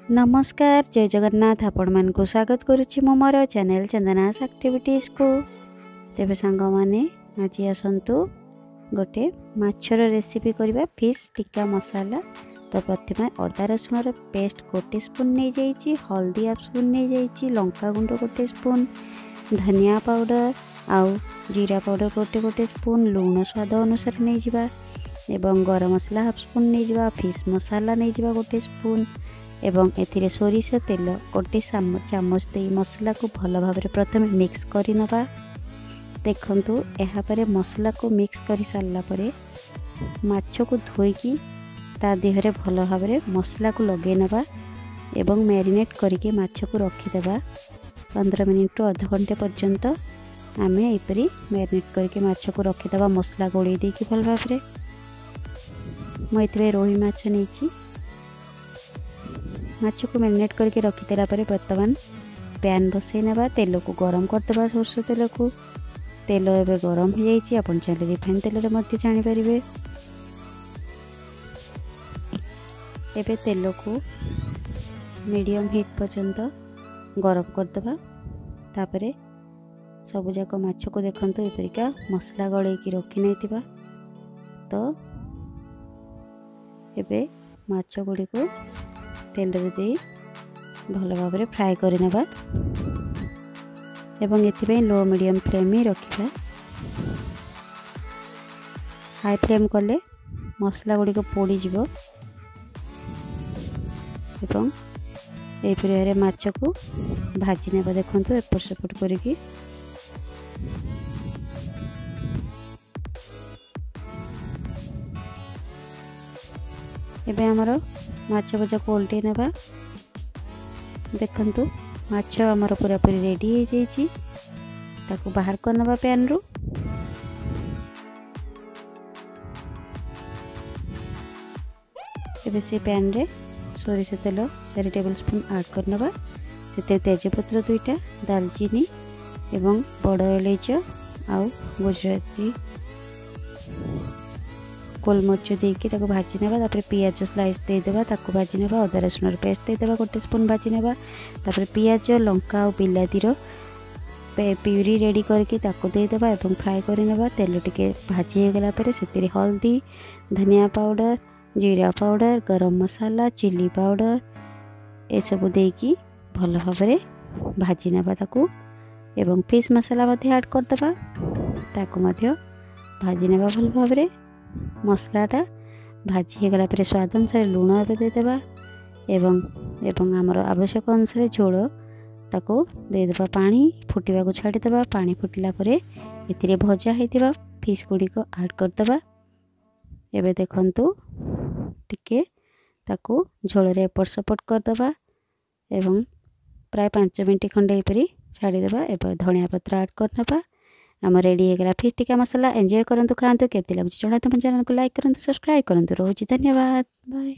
नमस्कार जय जगन्नाथ आपण मान को स्वागत करुछि मो मोर चैनल चंदनास एक्टिविटीज को। तेबे सांग माने आज आसंतु गोटे माछर रेसिपी करबा फिश टिक्का मसाला। तो प्रथमे अदा रसुण पेस्ट गोटे स्पून नहीं जाइछि, हल्दी हाफ स्पून नहीं जाइछि, लंका गुंड गोटे स्पून, धनिया पाउडर आउ जीरा पाउडर गोटे गोटे स्पून, लूण स्वाद अनुसार नहीं जिबा एवं गरम मसला हाफ स्पून नहीं जिबा, फिश मसाला नहीं जिबा गोटे स्पून एवं एथिरे सोरिष तेल गोटे चामच दे मसला को भल भाव प्रथम मिक्स करि नबा। देखंतु एहा परे मसला को मिक्स करि सारला परे माछ को धोईकी ता देहरे भल भाव मसला को लगे नबा एवं मैरिनेट करके माछ को रखिदेबा 15 मिनिट रु आधा घंटे पर्यंत। आमे एपरी मैरिनेट करके माछ को रखिदेबा मसला गोळी देकी भल भाव। मैं रोही माछ नहीं माछ को मैरिनेट करके रखिदेला परे वर्तमान पैन बसई नबा, तेल को गरम करदेबा सोरष तेल को। तेल एबे गरम हो जाइए, आपन चाहे रिफाइन तेल रे मध्य जानि परिबे। एबे तेल को मीडियम हीट पर्यंत गरम करदेबा। तापरे सब जाक माछ को देखंतु एपरिका मसला गळे की रखि नैतिबा। तो एबे माछ गुडी को तेल रे दे भल भाव फ्राए करनेबा एवं एथिबे लो मीडियम फ्लेम में रखिबा। हाई फ्लेम कले मसला गुडी को पोड़ी जिवो एवं ए प्रकार माछ को भाजी नेबा। देखंतु एपट सेपट करिकी एबे हमरो माछ भजा को उल्टे नेबा। देखंतु माछ हमर पूरा पूरी रेडी हो जाइछि, ताको बाहर कर नेबा पैन रु। एबे से पैन रे सोरिष तेल 4 टेबल स्पून ऐड कर नेबा। सेते तेजपत्र 2टा, दालचीनी एवं बड़ इलायच आउ गुजराती गोलमरिच देकी ताको भाजी नेबा। तापर पियाज स्लाइस दे देबा, ताको भाजी नेबा। अदा रसुण पेस्ट दे देबा गोटे स्पून भाजी नेबा। तापर पियाज लंका और बिलातीर प्यूरी रेडी करके ताको दे देबा एवं फ्राई कर नेबा। तेल टिके भाजी हो गला परे सेतिरे हल्दी, धनिया पाउडर, जीरा पाउडर, गरम मसाला, चिली पाउडर ए सब देकी भल भाव भाजी नेबा ताको एवं फिश मसाला मध्य ऐड कर देबा। ताको मध्य भाजी नेबा भल भाव। मसलाटा भाजी गला पर स्वाद अनुसार लूण एवं देदेबा एवं आमर आवश्यक अनुसार झोल ताको देदेबा। पानी फुटिबा को छाड़ीदेबा। पानी फुटिला परे एथिरे भजा होइतिबा फिश गुडी को ऐड करदेबा। एबे देखंतु टिके ताको झोल रे एपट सपट करदेबा एवं प्राय 5 मिनट खंडे एपरी छाड़ीदेबा। एबे धनिया पत्र ऐड करनेबा। आम रेडी हो गला फिश टिक्का मसाला। एंजॉय करंतु, खांतु। केमती लागुछि जणातु। चैनल को लाइक करंतु, सब्सक्राइब करंतु। रोजी धन्यवाद, बाय।